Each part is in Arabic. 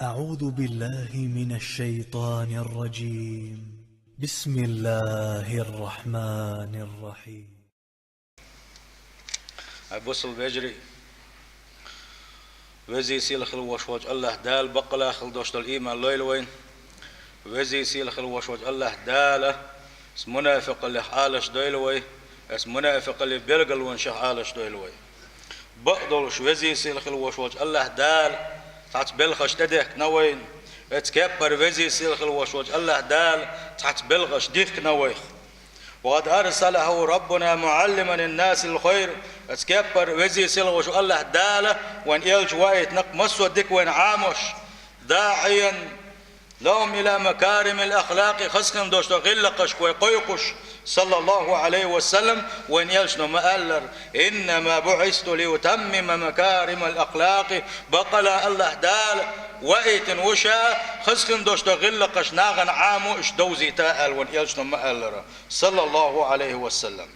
أعوذ بالله من الشيطان الرجيم. بسم الله الرحمن الرحيم. بصل بجري وزي سيل خل وشوج الله دال بقلا خل دوشت الإيمان ليل وين وزي سيل خل وشوج الله دال اس منافق اللي حالش ديل وين اس منافق اللي بيرقل وين حالش ديل وين بقدرش وزي سيل خل وشوج الله دال تحت بلغش تدك نوين اتكبر وزي سيل خل وشوج الله دال تحت بلغش ديك نوين وقد أرسله ربنا معلما الناس الخير اتكبر وزي سيل وشو الله داله وان يلج وايت نق مسو ديك وين عامش داعيا لهم إلى مكارم الأخلاق خسخم دوشتو غلقش ويقيقش صلى الله عليه وسلم وين يلشنو مألر إنما بعثت ليتمم مكارم الأخلاق بقلا الله دال وإيت وشا خسخم دوشتو غلقش ناغن عامو إش دوزي تاءل وين يلشنو مألر صلى الله عليه وسلم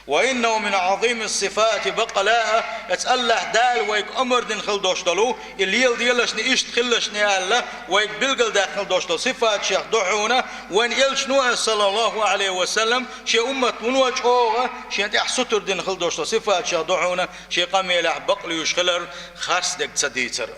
وإنه من عظيم الصفات بقلاء اتسأله دال ويك أمر دين خل دوشتلو الليل ديالشني إشت خلشني ألا ويك بلقل داخل دوشتل صفات شيخ دعونا وين يلشنو صلى الله عليه وسلم شي أمة منوج أوغا شي أنت أحسطر دين خل دوشتل صفات شيخ دعونا شي قميلة بقل يشخلر خارس دك تسديتر.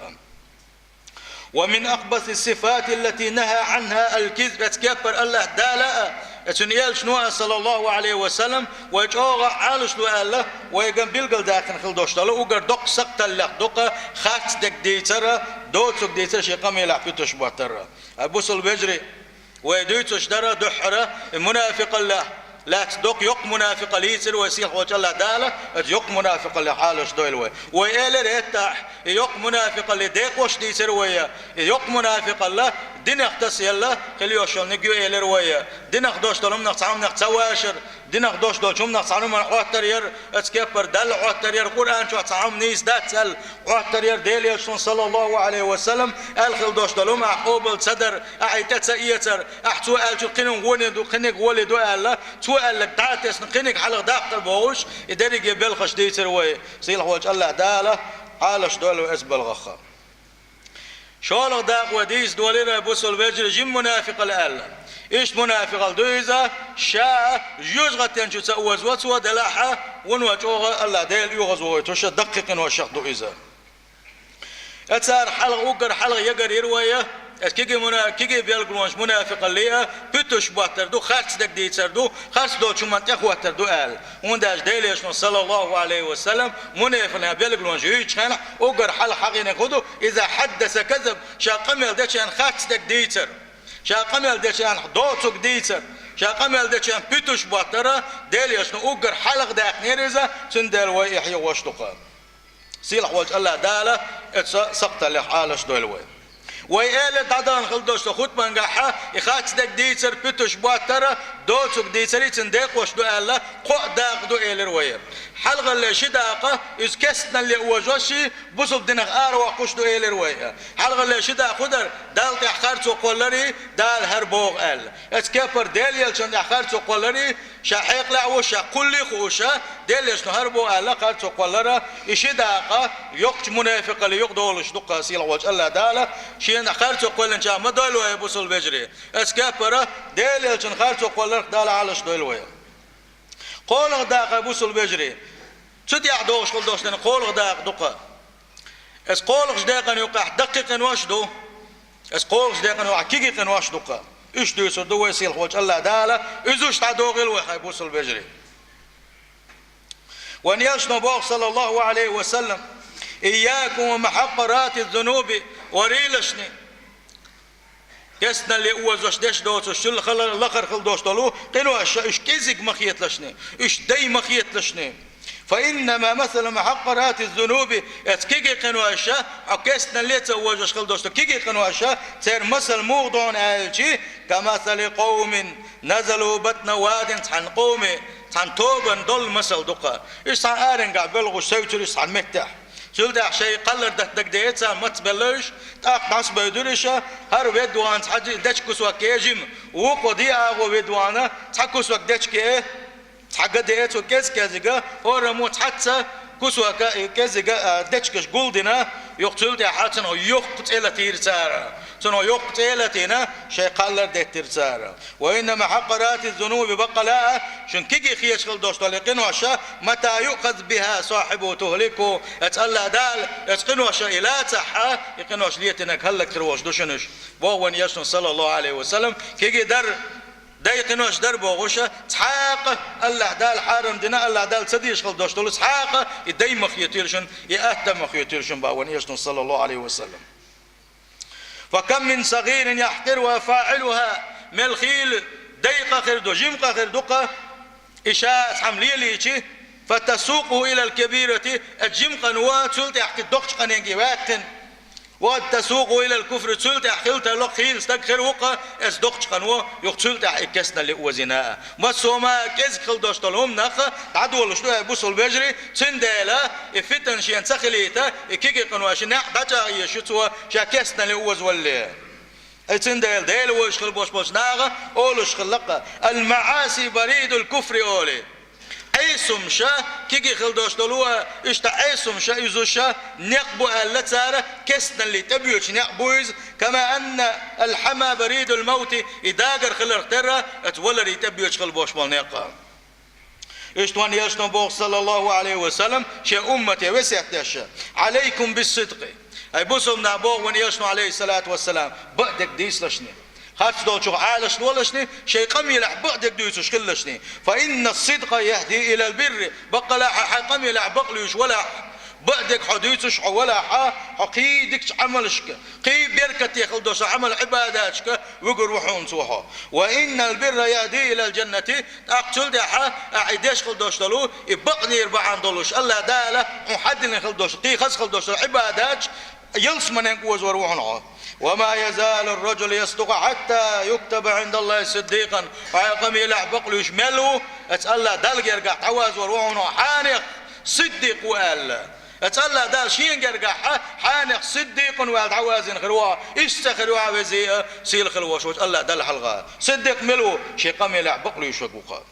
ومن أقبث الصفات التي نهى عنها الكذب اتكبر الله دالا اتنيال شنو صلى الله عليه وسلم ويجوغا عالش لو الله ويقام بيلقل داخل خل دوشتلو وقر دق سقط الله دق خاتس دك ديتر دوتسك ديتر شي قام يلعب في تشباتر ابوسل بجري ويدوتش درا دحره منافق الله لا تصدق يق منافق ليسر ويسيح وجه الله داله يق منافق اللي حالش دويل ويل ريتاح يق منافق اللي ديق وش ديسر ويا يق منافق الله دين اختص يلا خليوشل نجيو إلى رواية دين أخدوش دلهم نقصعهم نقصواشر دين أخدوش دلهم نقصعهم من عطرير اتكبر دل عطرير قرآن شو عطعهم نيس داتسل عطرير ديليشون صلى الله عليه وسلم الخل دوش دلهم عقوبل صدر أعيتت سئيتر أحتو ألشو قنن ولد وقنق ولد وألا تو ألك داتس قنق حلق داقتل بوش يدري جبل خش ديت رواية سيل وجه الله داله عالش دول وأسبل غخا شالق داق وديس دوليرا بوصل بيجري جيم منافق الألا إيش منافق الدويزة شاء جوزغتين شو تأوز وتسوى دلاحة ونوجوغ الله ديل يوغز ويتوش دقيق وشق دويزة أتسار حلق وقر حلق يقر يرويه كيجي بيلقونش منافق اللي بتوش باتر دو خارج دك ديتر دو خارج دو شو منطق واتر دو قال ونداش ديليش صلى الله عليه وسلم منافق بيلقونش يجخنا وقر حل حقين خدو إذا حدث كذب شاقمل دشان خارج دك ديتر شاقمل دشان دوتك ديتر شاقمل دشان بتوش باتر ديليش وقر حلق داك نيرزا سندل ويحيى واشتقى سيلح وجه الله داله سقط لحالش دولوي ويقال دادان خلدوش تخوت منجحة يخاتش دك ديتر بتوش باترة دوتك ديتري تندق وش دو الله قو داق دو إلر ويا حلقة اللي شداقة يسكسنا اللي وجوشي بصل دينك آروا قش دو إلر ويا حلقة اللي شداق خدر دال تحخرت وقولري دال هربوغ ال اتكبر ديل يلشن تحخرت وقولري شحيق لعوشا كل خوشا ديل يشنو هربوغ ال قرت وقولرا يشداقة يقش منافق اللي يقدولش دقا سيل وجه الله داله شين خرتو قولن شا ما دولو يبوسل بجري اسكابرا ديل يلشن خرتو قولن دال علش دولو قولغ داق بوسل بجري تدي عدوش قول دوش قولغ داق دقا اس قولغ داقن يقع دقيقا واش دو اس قولغ داقن يقع كيقيقا واش دقا ايش دو يسر دو يسيل وجه الله داله ازوش تعدوغ الوحي بوسل بجري وان يلشن بوغ صلى الله عليه وسلم إياكم ومحقرات الذنوب وريلشني كسنا اللي أوزوش دش دوتو شل خل لخر خل دوش طلو قالوا إيش كيزك مخيط لشني إيش داي مخيط لشني فإنما مثل محقرات الذنوب اتكيجي قنوا أشياء كسنا اللي توجوش خل دوش كيجي قنوا أشياء تير مثل موضوع ألشي كمثل قوم نزلوا بطن واد عن قوم عن توبا دول مثل دقة إيش عن آرن قاعد بلغوا سوتر إيش عن مكتح شلدا شيء قلر دك ديتها ما تبلش تاق ناس بيدورشة هر ويدوان حاجة دشكوس وكيجم وقضية ويدوانا تحكوس وكدش كيه تحقق ديت وكيس كذا ورموت حتى كسوا كذا دتشكش جولدنا يقتل ده حاتنا يقتل تيرسارا سنو يقتلتنا شيء قال تيرسارا وإنما حقرات الذنوب بقلاء شن كيجي خيش خل دوست لكن وشا متى يؤخذ بها صاحبه تهلكه أتألى دال أتقن وشا إلى صحة يقن وش ليتنا كهلك تروش دوشنش بوون يشن صلى الله عليه وسلم كيجي در دايقن وش در بوغوشة تحاق الله دال حارم دنا الله دال سديش خل دوست لو تحاق يدي مخيتيرشن يأتم مخيتيرشن بوون يشن صلى الله عليه وسلم فكم من صغير يحقر وفاعلها ملخيل ديقة خير دو جمقة خير دقة إشاء حملية ليشي فتسوقه إلى الكبيرة الجمقة نوات سلت يحكي الدقش قنينجي واتن وتسوقه إلى الكفر سلت يحكيلت لقيل استكخر وقا اس دقش قنوة يقتلت يحكسنا لأوزناء ما سوما كيز خل دوشتلهم نخ تعدوا لشتوها بوصل بجري تندالا افتن شيان سخليتا كيكي قنواش نحبتا يشتوا شاكسنا لأوز واللي اتندال ديل وشخل بوش بوش ناغا اولوش خلقا المعاصي بريد الكفر اولي ايسم شا كيكي خلدوش دلوها اشتا ايسم شا يزوشا نقبو اللتسارة كسنا اللي تبيوش نقبوز كما ان الحما بريد الموت اداقر خلر ترى اتولر يتبيوش خلبوش مالنقا اشتوان يشتون بوغ صلى الله عليه وسلم شا امتي وسيحتاشا عليكم بالصدق اي بوسم نابوغ ون يشنو عليه الصلاة والسلام بعدك ديس لشني خاتش دول شو عالش ولشني شيء قمي لح بعدك ديسوش كلشني فإن الصدق يهدي إلى البر بقى لا قمي لح بقليش ولا بعدك حديثش ولا حقيدك عملشك قي بركة يخلدوش عمل عباداتك وقر وحون سوحا وإن البر يهدي إلى الجنة أقتل دحا أعيدش خلدوش دلو يبقني يربعان دولوش الله دالة محدن خلدوش قي خس خلدوش عبادات يلس من ينقوز وروحنا وما يزال الرجل يصدق حتى يكتب عند الله صديقا ويقوم يلعب بقلوش ملو أتسأل دال يرجع تعواز وروحنا حانق صديق وقال أتسأل دال شين يرجع حانق صديق وقال تعواز خروا استخروا وزي سيل خلوا شو الله دال حلقة صديق ملو شي قام يلعب بقلوش وقال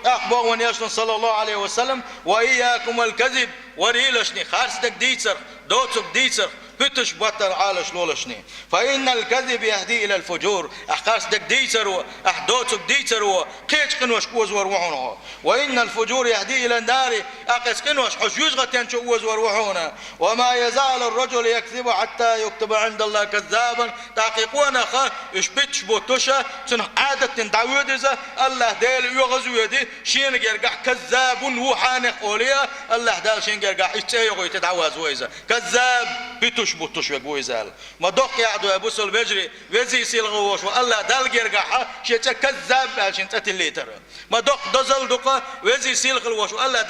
أخبر ونيشن صلى الله عليه وسلم وإياكم الكذب وريلشني خارستك ديتر دوتك ديتر بتش بطر عالش لولشني فإن الكذب يهدي إلى الفجور أخارستك ديتر أحدوتك ديتر قيش قنوش قوز وروحونه وإن الفجور يهدي إلى النار أقس قنوش حشوش غتين شوز وروحونه وما يزال الرجل يكذب حتى يكتب عند الله كذابا تحقيقون أخا إشبتش بوتوشا سنح عادة دعوة إذا الله ديل يغزو يدي شين يرجع كذاب وحانق أولياء الله دال شين يرجع إشتايقو يتدعواز وإذا كذاب بيتوش بوتوش ويزال ما دوق يعدو أبو سول بجري وزي سيلغوش والله دال يرجع شيء كذاب عشان تتلي ترى ما دوق دزل دوقة وزي سيلغوش والله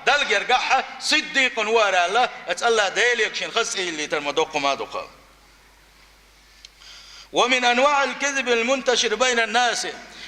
دال يرجع صديق ورا الله الله ديل يكشين خسي اللي ترى ما دوق ما دوقة ومن أنواع الكذب المنتشر بين الناس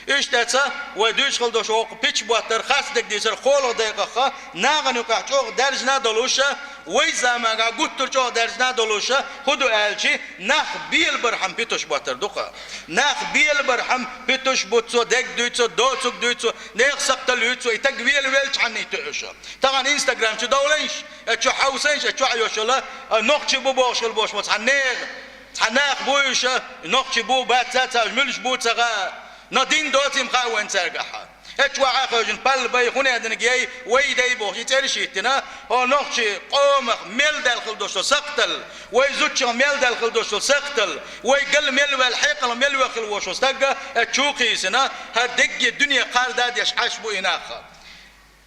اشتاتا ودوش خلدو شوق بيتش بواتر خاصدك ديسر خولو دقيقة ناغنو كحشوق درجنا دولوشا ويزاما قوتر شوق درجنا دولوشا خدو آلشي ناخ بيل برحم بيتوش بواتر دوقا ناخ بيل برحم بيتوش بوتسو دك دويتسو دوتسوك دويتسو نيخ سقتل يوتسو يتك بيل ويلش عني تقشا طبعا انستغرام شو دولينش اتشو حوسينش اتشو عيوشلا نوخشي بوبوش البوش مص حناخ بويشا نوخشي بو باتساتا ملش بوتسغا ندين دوتي مخاوين سرقها اتوا عاقوجن بال باي خوني هدن جاي ويداي بوخ يترشيتنا او نوخشي قومخ ميل دال خلدوشو سقتل ويزوتش ميل دال خلدوشو سقتل ويقل ميل والحيقل ميل وخلوشو سقا اتشوقي سنا هدق الدنيا قال داد يشحش بو اناخا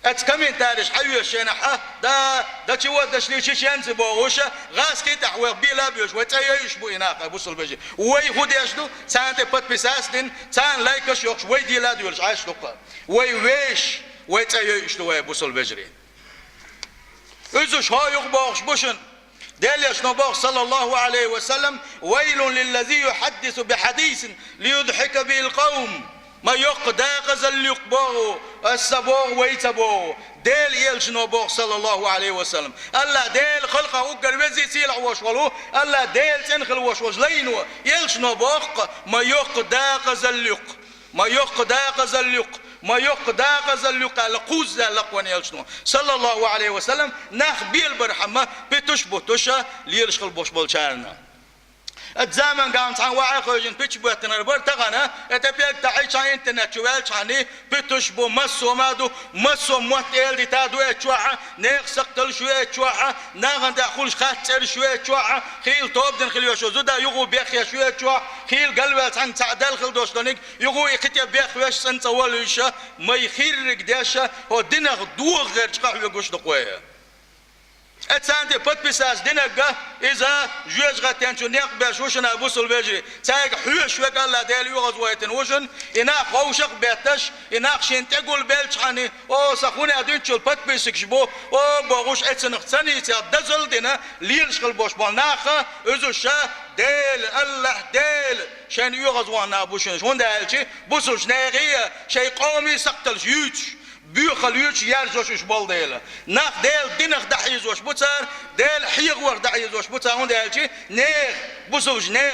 اتكمن تاريش حيو شنحه دا تشوا دشليش شانز بوغوشا غاس كي تحوي بيلا بيوش وتايش بو اناقه بوصل بجي وي خديشدو سانت بات بيساسدين سان لايكش يوكش وي ديلا ديولش عاش لوقا وي ويش وتايش دو بوصل بجري ازوش ها يغبوش بوشن دليش نبوغ صلى الله عليه وسلم ويل للذي يحدث بحديث ليضحك به القوم ما يقداقز اللي يقبوه السبوغ ويتبوه ديل يلش نبوغ صلى الله عليه وسلم الله ديل خلقه وقر وزي سيلع وشولو الله ديل تنخل وشوش لينو يلش نبوغ ما يقداقز اللي ما يقداقز اللي ما يقدا غزل يقال قوز لقوان يلشنو صلى الله عليه وسلم ناخ بيل برحمة بتشبه تشا ليرشخل بوش بولشارنا الزمن قام عن وعي خرجين بتشبه تنربر تغنى اتبيك تعيش عن انترنت شاني بتشبه مسو مادو مسو موتيل دي تادو اتشوعة نيخ سقتل شوية اتشوعة ناغن داخل خاتر شوية اتشوعة خيل توب دن خليو شو زودا يغو بيخيا شوية اتشوعة خيل قلبات عن تعدال خل دوشتونيك يغو يكتيا بيخوش سنت والوشا ما يخير رقداشا هو دنغ دوغ غير تقاح يقوش دقوية اتسانتي بتبساس دينك اذا جوج غاتين شو نيق باشوشن ابو سلبجري تايق حوش وك الله ديال يغز ويتن وشن انا خوشق بيتش انا شين تقول بلچاني او سخوني ادين شل بتبسك شبو او بوغوش اتسن خصني دزل دينا ليل شغل بوش بالناخه ازوشا ديل الله ديل شان يغز وانا ابوشن شون دالشي بوسوش نيغي شي قومي سقتل يوتش بيخل يوش يارجوش بول ديلا ناخ ديل دينخ دحيز وش بوتار ديل حيغور دحيز وش بوتار هون ديلشي نيخ بوسوج نيخ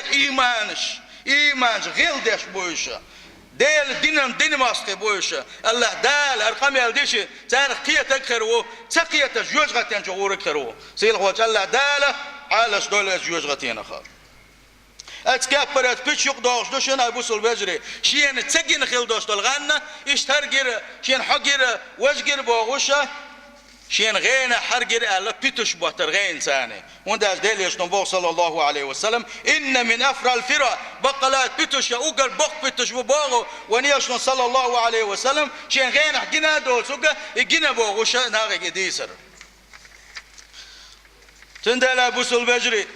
ايمانش غيل ديش بويشا ديل دين ماسكي بويشا الله دال ارقام يالديشي تار قيتك خيرو تقيت جوج غتين جورك خيرو سيل خوات الله دال عالش دول جوج غتين خار اتكبرت بيش يقدوش دوشن ابو سلبجري شين تسجن خيل دوش دولغانا اشترجر شين حجر وجر بوغوشا شين غينا حرجر الا بيتش بوتر غين ثاني ونداش ديليش نبو صلى الله عليه وسلم ان من افرى الفرى بقلات بيتش اوغر بوق بيتش بوغو ونيش صلى الله عليه وسلم شين غينا حجنا دوسوغا يجينا بوغوشا ناغي ديسر تندل ابو سلبجري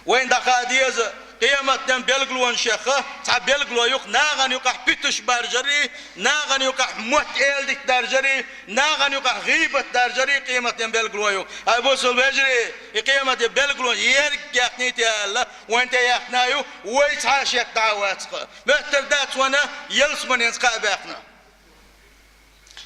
وين دخاديز قيامتنا بيلقلون شيخه تعب بيلقلو يق ناغن يقع بيتش بارجري ناغن يقع موت إلدك دارجري ناغن يقع غيبة دارجري قيامتنا بيلقلو يق أبو سلبجري قيامتنا بيلقلون يرق يقنيتي الله وانت يقنايو ويتعاش يقدعواتك مهتر دات وانا يلسمن ينسقع باقنا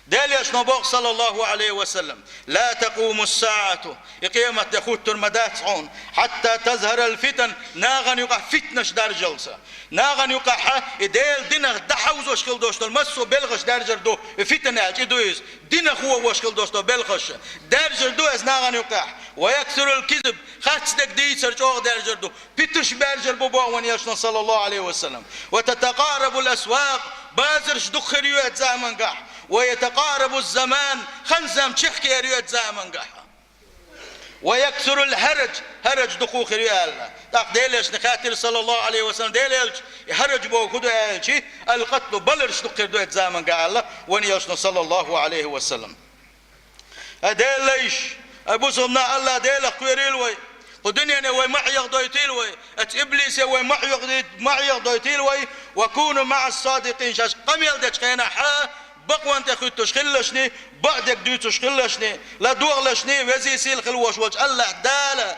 داليش نبوغ صلى الله عليه وسلم لا تقوم الساعة قيامة يخوت ترمدات عون حتى تظهر الفتن ناغن يقع فتنش دار جلسة ناغن يقع ديل دينغ دحوز وشكل دوشتو المسو بلغش دارجر دو فتن اجدويز دينغ هو وشكل دوشتو بلغش دارجر دو از ناغن يقع ويكثر الكذب خاتدك ديسر جوغ دارجر دو بتش بارجر بوبوغ ونيشنا صلى الله عليه وسلم وتتقارب الاسواق بازرش دخر يوات زامن قح ويتقارب الزمان خنزم تشحكي ريوت زامن قحا ويكثر الهرج هرج دقوق ريال داق ديلش نخاتر صلى الله عليه وسلم ديلش هرج بو كدو يالشي القتل بلرش دقر دوت زامن قال ونيشنا صلى الله عليه وسلم ديلش ابو سمنا الله ديلك كويريلوي ودنيا وي معيق دويتيلوي ات ابليس وي معيق دويتيلوي وكونوا مع الصادقين شاش قميل دچ خينا حا بقوا انت خيت تشخلشني بعدك دو تشخلشني لا دوغلشني وزي سيل خلوش وج الله داله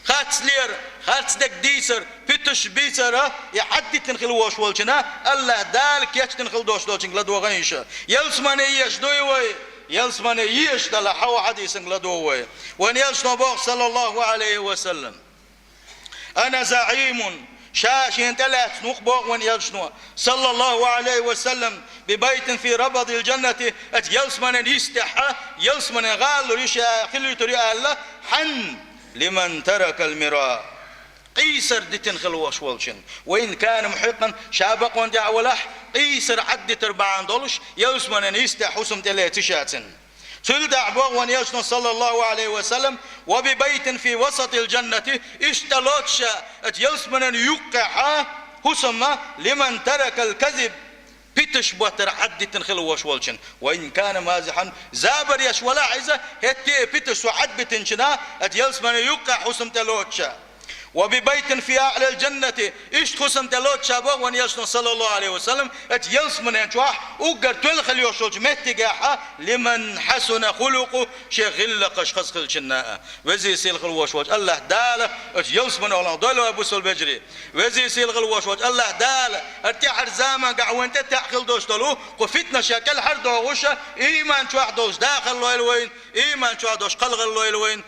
خاتسلير خاتسدك ديسر فتش بيسر يحدي تنخلوش وجنا الله دالك يش تنخلدوش دوچن لا دوغينش يلسمني يش دوي يلسمني يش دلا حوا حديث لا دوي وان يلسنا بوغ صلى الله عليه وسلم انا زعيم شاشين ثلاث نقبوغ ون يلشنوا صلى الله عليه وسلم ببيت في ربض الجنة ات يلسمن يستحى يلسمن غال ريشا خلي تري الله حن لمن ترك المراء قيسر دتن خلوش والشن وإن كان محقا شابق وندع ولح قيسر عد تربعان دولش يلسمن يستحى حسم تلاتشاتن سلد عبوغ ونيشنا صلى الله عليه وسلم وببيت في وسط الجنة اشتلوتشا اتيلسمن يقع حسما لمن ترك الكذب بيتش بوتر عدي تنخلوش والشن وإن كان مازحا زابر يش ولا عزة هتي بيتش وعد بتنشنا اتيلسمن يقع حسم تلوتشا وببيت في أعلى الجنة إيش خصم تلوت شابه ونيشنا صلى الله عليه وسلم اتيلس من ينشوح وقر تلخل يوشوج متقاحة لمن حسن خلقه شغل قشخص خل شناء وزي سيلخ الوشوج الله داله اتيلس من الله دولو أبو سلبجري وزي سيلخ الوشوج الله داله ارتيح الزامن قعوان تتعقل دوش دلو قفتنا شكل حر دوغوشة إيمان شوح دوش داخل لويلوين إيمان شوح دوش قلغ اللويلوين